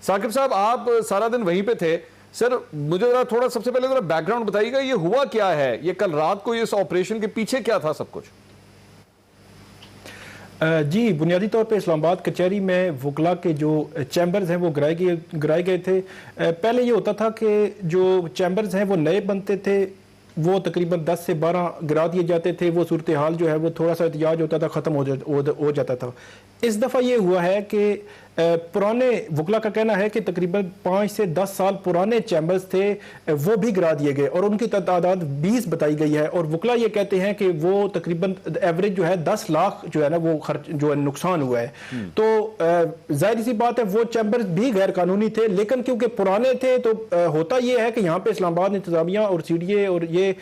ثاقب صاحب آپ سارا دن وہیں پہ تھے سر، مجھے ذرا تھوڑا سب سے پہلے ذرا بیک گراؤنڈ بتائیے گا، یہ ہوا کیا ہے، یہ کل رات کو اس آپریشن کے پیچھے کیا تھا سب کچھ؟ جی بنیادی طور پہ اسلام آباد کچہری میں وکلا کے جو چیمبرز ہیں وہ گرائے گئے تھے۔ پہلے یہ ہوتا تھا کہ جو چیمبرز ہیں وہ نئے بنتے تھے، وہ تقریباً 10 سے 12 گرا دیے جاتے تھے، وہ صورتحال جو ہے وہ تھوڑا سا احتجاج ہوتا تھا، ختم ہو جاتا تھا۔ اس دفعہ یہ ہوا ہے کہ پرانے وکلا کا کہنا ہے کہ تقریباً 5 سے 10 سال پرانے چیمبرز تھے وہ بھی گرا دیے گئے اور ان کی تعداد 20 بتائی گئی ہے، اور وکلا یہ کہتے ہیں کہ وہ تقریباً ایوریج جو ہے 10 لاکھ جو ہے نا وہ خرچ جو ہے نقصان ہوا ہے۔ تو ظاہر سی بات ہے وہ چیمبرز بھی غیر قانونی تھے، لیکن کیونکہ پرانے تھے تو ہوتا یہ ہے کہ یہاں پہ اسلام آباد انتظامیہ اور سی ڈی اے اور یہ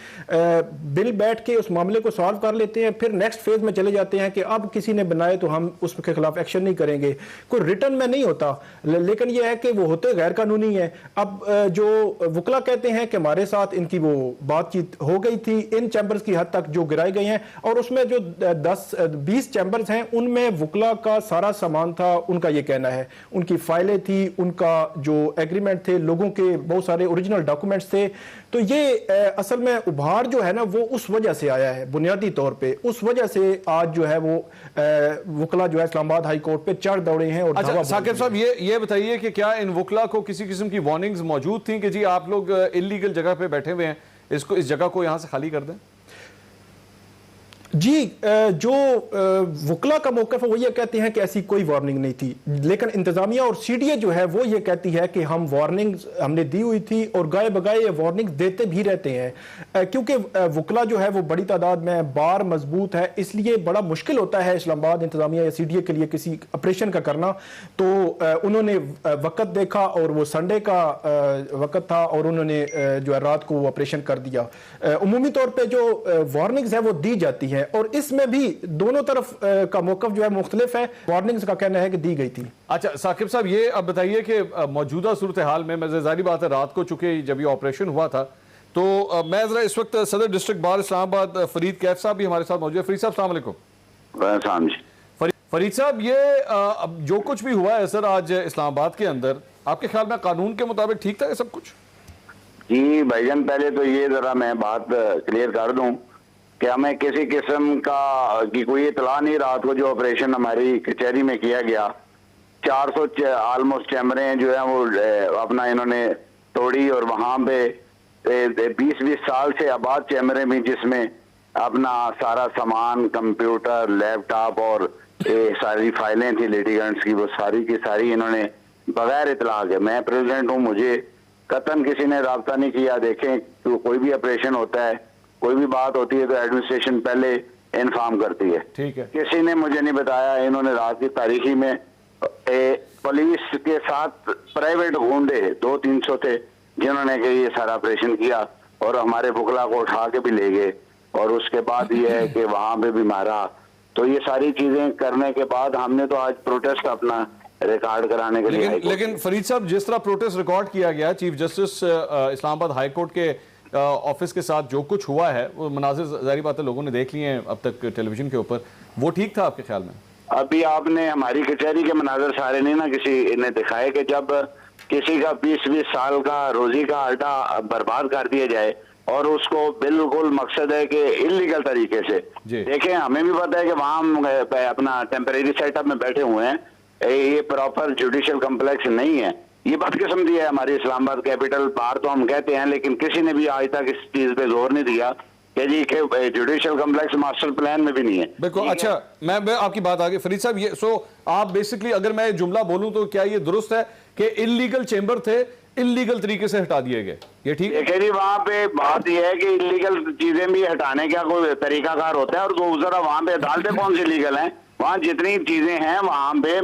بل بیٹھ کے اس معاملے کو سالو کر لیتے ہیں، پھر نیکسٹ فیز میں چلے جاتے ہیں کہ اب کسی نے بنائے تو ہم اس کے خلاف ایکشن نہیں کریں گے، کوئی ریٹن میں نہیں ہوتا، لیکن یہ ہے کہ وہ ہوتے غیر قانونی ہیں۔ اب جو وکلا کہتے ہیں کہ ہمارے ساتھ ان کی وہ بات چیت ہو گئی تھی ان چیمبرز کی حد تک جو گرائے گئے ہیں، اور اس میں جو 20 چیمبرز ہیں ان میں وکلا کا سارا سامان تھا، ان کا یہ کہنا ہے، ان کی فائلیں تھی، ان کا جو ایگریمنٹ تھے، لوگوں کے بہت سارے اوریجنل ڈاکومنٹس تھے۔ تو یہ اصل میں ابھار جو ہے نا وہ اس وجہ سے آیا ہے، بنیادی طور پہ اس وجہ سے آج جو ہے وہ وکلا جو ہے اسلام آباد ہائی کورٹ پہ چڑھ دوڑے ہیں۔ اور اچھا ثاقب صاحب یہ بتائیے کہ کیا ان وکلا کو کسی قسم کی وارننگز موجود تھیں کہ جی آپ لوگ انلیگل جگہ پہ بیٹھے ہوئے ہیں، اس جگہ کو یہاں سے خالی کر دیں؟ جی جو وکلا کا موقف ہے وہ یہ کہتے ہیں کہ ایسی کوئی وارننگ نہیں تھی، لیکن انتظامیہ اور سی ڈی اے جو ہے وہ یہ کہتی ہے کہ ہم وارننگ ہم نے دی ہوئی تھی اور گائے بگائے یہ وارننگ دیتے بھی رہتے ہیں، کیونکہ وکلا جو ہے وہ بڑی تعداد میں بار مضبوط ہے، اس لیے بڑا مشکل ہوتا ہے اسلام آباد انتظامیہ یا سی ڈی اے کے لیے کسی آپریشن کا کرنا۔ تو انہوں نے وقت دیکھا اور وہ سنڈے کا وقت تھا اور انہوں نے جو ہے رات کو وہ آپریشن کر دیا۔ عمومی طور پہ جو وارننگز ہیں وہ دی جاتی ہیں، اور اس میں بھی دونوں طرف کا موقف جو ہے مختلف ہے، وارننگز کا کہنا ہے کہ دی گئی تھی۔ اچھا ثاقب صاحب یہ اب بتائیے کہ موجودہ صورتحال میں ظاہری بات ہے رات کو چونکہ جب یہ آپریشن ہوا تھا تو میں ذرا اس وقت صدر ڈسٹرکٹ بار اسلام آباد فرید کیف صاحب بھی ہمارے ساتھ موجود ہے۔ فرید صاحب السلام علیکم۔ فرید صاحب یہ جو کچھ بھی ہوا ہے سر آج اسلام آباد کے اندر، آپ کے خیال میں قانون کے مطابق ٹھیک تھا یہ سب کچھ؟ جی بھائی جان، پہلے تو یہ ذرا میں بات کلیئر کر دوں کہ ہمیں کسی قسم کی کوئی اطلاع نہیں۔ رات کو جو آپریشن ہماری کچہری میں کیا گیا 400 آلموسٹ چیمبریں جو ہیں وہ اپنا انہوں نے توڑی، اور وہاں پہ 20 سال سے آباد چیمبریں بھی جس میں اپنا سارا سامان، کمپیوٹر، لیپ ٹاپ اور ساری فائلیں تھی لیٹیگنٹس کی، وہ ساری کی ساری انہوں نے بغیر اطلاع کے، میں پریزیڈنٹ ہوں، مجھے قطعاً کسی نے رابطہ نہیں کیا۔ دیکھیں تو کوئی بھی آپریشن ہوتا ہے، کوئی بھی بات ہوتی ہے تو ایڈمنسٹریشن پہلے انفارم کرتی ہے، ٹھیک ہے، کسی نے مجھے نہیں بتایا۔ انہوں نے رات کی تاریخی میں پولیس کے ساتھ پرائیویٹ گونڈے 200-300 تھے جنہوں نے کہ یہ سارا آپریشن کیا، اور ہمارے وکلا کو اٹھا کے بھی لے گئے، اور اس کے بعد یہ ہے کہ وہاں پہ بھی مارا۔ تو یہ ساری چیزیں کرنے کے بعد ہم نے تو آج پروٹیسٹ اپنا ریکارڈ کرانے کے لیے، لیکن فرید صاحب جس طرح پروٹیسٹ ریکارڈ کیا گیا چیف جسٹس اسلام آباد ہائی کورٹ کے آفس کے ساتھ جو کچھ ہوا ہے وہ مناظر ظاہری بات ہے لوگوں نے دیکھ لیے ہیں اب تک ٹیلی ویژن کے اوپر، وہ ٹھیک تھا آپ کے خیال میں؟ ابھی آپ نے ہماری کچہری کے مناظر سارے نہیں نا کسی نے دکھائے کہ جب کسی کا 20 سال کا روزی کا آٹا برباد کر دیا جائے، اور اس کو بالکل مقصد ہے کہ انلیگل طریقے سے دیکھیں، ہمیں بھی پتہ ہے کہ وہاں ہم اپنا ٹیمپریری سیٹ اپ میں بیٹھے ہوئے ہیں، یہ پراپر جوڈیشل کمپلیکس نہیں ہے، یہ بدقسمتی ہے ہماری اسلام آباد کیپٹل بار تو ہم کہتے ہیں، لیکن کسی نے بھی آج تک اس چیز پہ زور نہیں دیا کہ جی کہ جوڈیشل کمپلیکس ماسٹر پلان میں بھی نہیں ہے۔ بالکل، اچھا میں آپ کی بات آگے فرید صاحب، یہ سو آپ بیسکلی اگر میں جملہ بولوں تو کیا یہ درست ہے کہ انلیگل چیمبر تھے انلیگل طریقے سے ہٹا دیے گئے، یہ ٹھیک ہے؟ دیکھیں جی وہاں پہ بات یہ ہے کہ انلیگل چیزیں بھی ہٹانے کا کوئی طریقہ کار ہوتا ہے، اور ذرا وہاں پہ عدالتیں کون سی لیگل ہیں؟ وہاں جتنی چیزیں ہیں وہاں پہ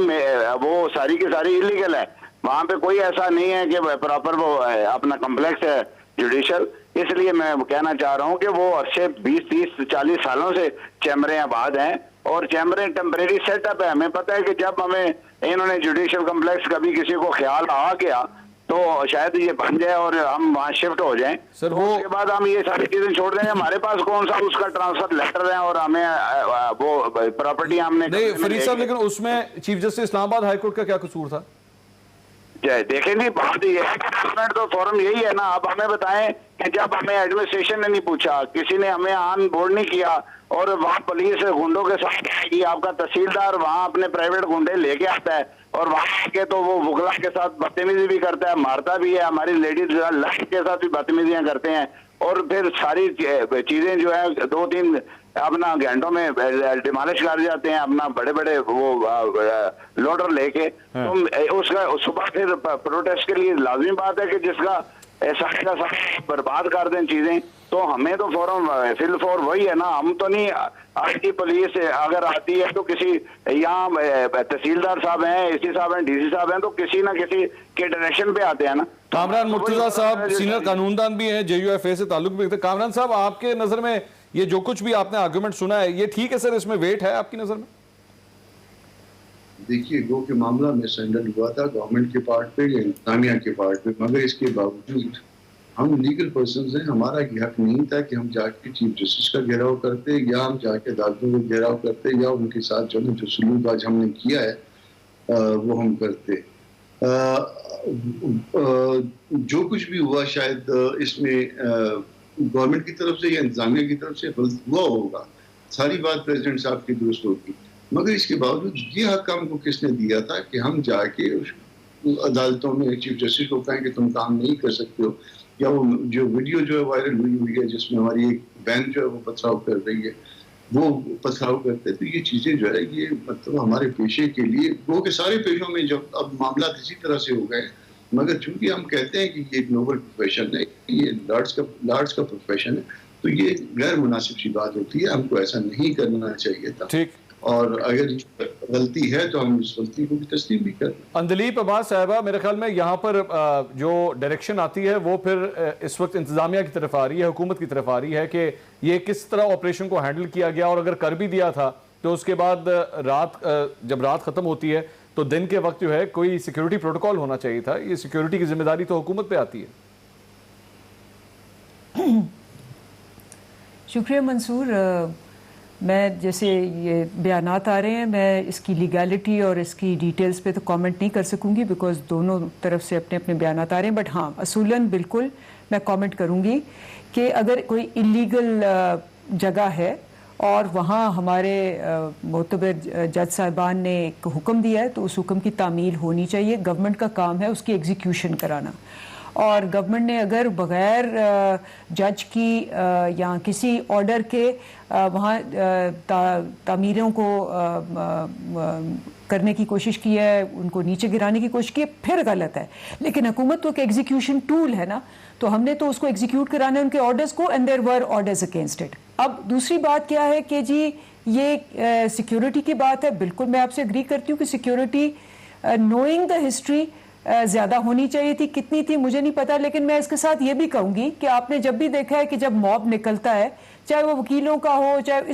وہ ساری کی ساری انلیگل ہے، وہاں پہ کوئی ایسا نہیں ہے کہ پراپر وہ اپنا کمپلیکس ہے جوڈیشل۔ اس لیے میں کہنا چاہ رہا ہوں کہ وہ عرصے 20-30-40 سالوں سے چیمبریں آباد ہیں، اور چیمبریں ٹیمپریری سیٹ اپ ہے۔ ہمیں پتہ ہے کہ جب ہمیں انہوں نے جوڈیشل کمپلیکس کبھی کسی کو خیال آ گیا تو شاید یہ بن جائے اور ہم وہاں شفٹ ہو جائیں، سر اس کے بعد ہم یہ ساری چیزیں چھوڑ دیں گے۔ ہمارے پاس کون سا اس کا ٹرانسفر لیٹر ہے اور ہمیں وہ پراپرٹی ہم نے نہیں۔ فرید صاحب لیکن اس میں چیف جسٹس اسلام آباد ہائی کورٹ کا کیا قصور تھا؟ دیکھیں جی بات یہ ہے کہ تو فورم یہی ہے نا. اب ہمیں بتائیں کہ جب ہمیں ایڈمنسٹریشن نے نہیں پوچھا, کسی نے ہمیں آن بورڈ نہیں کیا, اور وہاں پولیس گنڈوں کے ساتھ آئے گی, آپ کا تحصیلدار وہاں اپنے پرائیویٹ گنڈے لے کے آتا ہے اور وہاں آ کے تو وہ وکلا کے ساتھ بدتمیزی بھی کرتا ہے, مارتا بھی ہے, ہماری لیڈیز لڑ کے ساتھ بھی بدتمیزیاں کرتے ہیں, اور پھر ساری چیزیں جو ہے 2-3 اپنا گھنٹوں میں ڈیمالش کر جاتے ہیں اپنا بڑے بڑے وہ لوڈر لے کے. تو اس کا صبح پھر پروٹیسٹ کے لیے لازمی بات ہے کہ جس کا سارے کا سارا برباد کر دیں چیزیں. تو ہمیں تو فورم فل فور وہی ہے نا. ہم تو نہیں, آج کی پولیس اگر آتی ہے تو کسی یہاں تحصیلدار صاحب ہیں, اے سی صاحب ہیں, ڈی سی صاحب ہیں, تو کسی نہ کسی کے ڈائریکشن پہ آتے ہیں نا. کامران مرتضیٰ صاحب سینئر قانون دان بھی ہیں, جے یو ایف اے سے تعلق بھی رکھتے ہیں. کامران صاحب, آپ کے نظر میں یہ جو کچھ بھی آپ نے آرگومنٹ سنا ہے, یہ ٹھیک ہے سر, اس میں ویٹ ہے آپ کی نظر میں؟ دیکھیے گو کہ معاملہ مس ہینڈل ہوا تھا گورنمنٹ کے پارٹ پہ یا انتظامیہ کے پارٹ پہ, مگر اس کے باوجود ہم لیگل پرسنز ہیں, ہمارا یہ حق نہیں تھا کہ ہم جا کے چیف جسٹس کا گھیراؤ کرتے یا ہم جا کے عدالتوں کا گھیراؤ کرتے یا ان کے ساتھ جو سلوک آج ہم نے کیا ہے وہ ہم کرتے. جو کچھ بھی ہوا شاید اس میں گورنمنٹ کی طرف سے یا انتظامیہ کی طرف سے ہوا ہوگا, ساری بات پریزیڈنٹ صاحب کی درست ہوگی, مگر اس کے باوجود یہ حق ہم کو کس نے دیا تھا کہ ہم جا کے عدالتوں میں چیف جسٹس کو کہیں کہ تم کام نہیں کر سکتے ہو, یا وہ جو ویڈیو جو ہے وائرل ہوئی ہے جس میں ہماری ایک بہن جو ہے وہ پتھراؤ کر رہی ہے, وہ پتھراؤ کرتے. تو یہ چیزیں جو ہے یہ مطلب ہمارے پیشے کے لیے, وہ کہ سارے پیشوں میں جب اب معاملات اسی طرح سے ہو گئے, مگر چونکہ ہم کہتے ہیں کہ یہ ایک نوبل پروفیشن ہے, یہ لارڈس کا پروفیشن ہے, تو یہ غیر مناسب سی بات ہوتی ہے. ہم کو ایسا نہیں کرنا چاہیے تھا, ٹھیک, اور اگر غلطی ہے تو ہم اس غلطی کو بھی تسلیم بھی کریں. اندلیپ عباس صاحبہ, میرے خیال میں یہاں پر جو ڈائریکشن آتی ہے وہ پھر اس وقت انتظامیہ کی طرف آ رہی ہے, حکومت کی طرف آ رہی ہے کہ یہ کس طرح آپریشن کو ہینڈل کیا گیا, اور اگر کر بھی دیا تھا تو اس کے بعد جب رات ختم ہوتی ہے تو دن کے وقت جو ہے کوئی سیکیورٹی پروٹوکول ہونا چاہیے تھا. یہ سیکیورٹی کی ذمہ داری تو حکومت پہ آتی ہے. شکریہ منصور. میں جیسے یہ بیانات آ رہے ہیں, میں اس کی لیگیلٹی اور اس کی ڈیٹیلز پہ تو کامنٹ نہیں کر سکوں گی بیکاز دونوں طرف سے اپنے اپنے بیانات آ رہے ہیں, بٹ ہاں اصولاً بالکل میں کامنٹ کروں گی کہ اگر کوئی انلیگل جگہ ہے اور وہاں ہمارے معتبر جج صاحبان نے ایک حکم دیا ہے تو اس حکم کی تعمیل ہونی چاہیے. گورنمنٹ کا کام ہے اس کی ایگزیکیوشن کرانا, اور گورنمنٹ نے اگر بغیر جج کی یا کسی آرڈر کے وہاں تعمیروں کو کرنے کی کوشش کی ہے, ان کو نیچے گرانے کی کوشش کی ہے, پھر غلط ہے. لیکن حکومت تو ایک ایگزیکیوشن ٹول ہے نا, تو ہم نے تو اس کو ایگزیکیوٹ کرانا ہے ان کے آرڈرز کو, and there were orders against it. اب دوسری بات کیا ہے کہ جی یہ سیکیورٹی کی بات ہے, بالکل میں آپ سے اگری کرتی ہوں کہ سیکیورٹی نوئنگ دا ہسٹری زیادہ ہونی چاہیے تھی. کتنی تھی مجھے نہیں پتا, لیکن میں اس کے ساتھ یہ بھی کہوں گی کہ آپ نے جب بھی دیکھا ہے کہ جب موب نکلتا ہے, چاہے وہ وکیلوں کا ہو, چاہے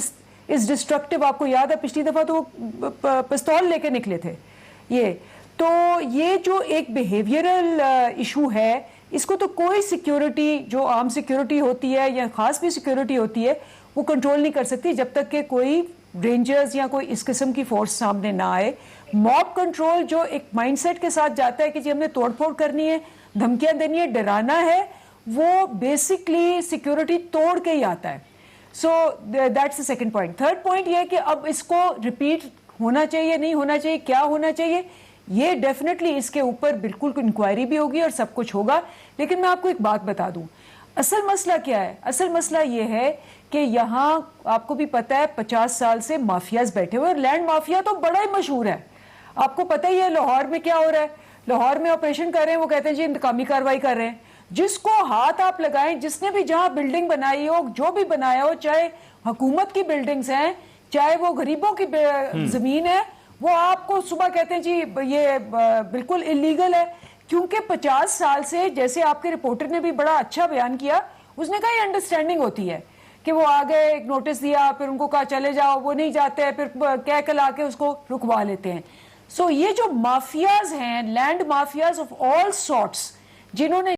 اس ڈسٹرکٹیو, آپ کو یاد ہے پچھلی دفعہ تو وہ پستول لے کے نکلے تھے. یہ جو ایک بیہیویئرل ایشو ہے, اس کو تو کوئی سیکیورٹی جو عام سیکیورٹی ہوتی ہے یا خاص بھی سیکیورٹی ہوتی ہے وہ کنٹرول نہیں کر سکتی جب تک کہ کوئی رینجرز یا کوئی اس قسم کی فورس سامنے نہ آئے. موب کنٹرول جو ایک مائنڈ سیٹ کے ساتھ جاتا ہے کہ جی ہم نے توڑ پھوڑ کرنی ہے, دھمکیاں دینی ہے, ڈرانا ہے, وہ بیسکلی سیکیورٹی توڑ کے ہی آتا ہے. So that's the second point. Third point یہ ہے کہ اب اس کو ریپیٹ ہونا چاہیے, نہیں ہونا چاہیے, کیا ہونا چاہیے, یہ ڈیفینیٹلی اس کے اوپر بالکل انکوائری بھی ہوگی اور سب کچھ ہوگا. لیکن میں آپ کو ایک بات بتا دوں, اصل مسئلہ کیا ہے. اصل مسئلہ یہ ہے کہ یہاں آپ کو بھی پتہ ہے 50 سال سے مافیاز بیٹھے ہوئے, اور لینڈ مافیا تو بڑا ہی مشہور ہے. آپ کو پتہ ہی ہے لاہور میں کیا ہو رہا ہے, لاہور میں آپریشن کر رہے ہیں, وہ کہتے ہیں جی انتقامی کارروائی کر رہے ہیں. جس کو ہاتھ آپ لگائیں, جس نے بھی جہاں بلڈنگ بنائی ہو, جو بھی بنایا ہو, چاہے حکومت کی بلڈنگز ہیں, چاہے وہ غریبوں کی زمین ہے, وہ آپ کو صبح کہتے ہیں جی یہ بالکل انلیگل ہے. کیونکہ 50 سال سے, جیسے آپ کے رپورٹر نے بھی بڑا اچھا بیان کیا, اس نے کہا یہ انڈرسٹینڈنگ ہوتی ہے کہ وہ آگے ایک نوٹس دیا, پھر ان کو کہا چلے جاؤ, وہ نہیں جاتے, پھر کہہ کے لا کے اس کو رکوا لیتے ہیں. سو یہ جو مافیاز ہیں, land mafias of all sorts, جنہوں نے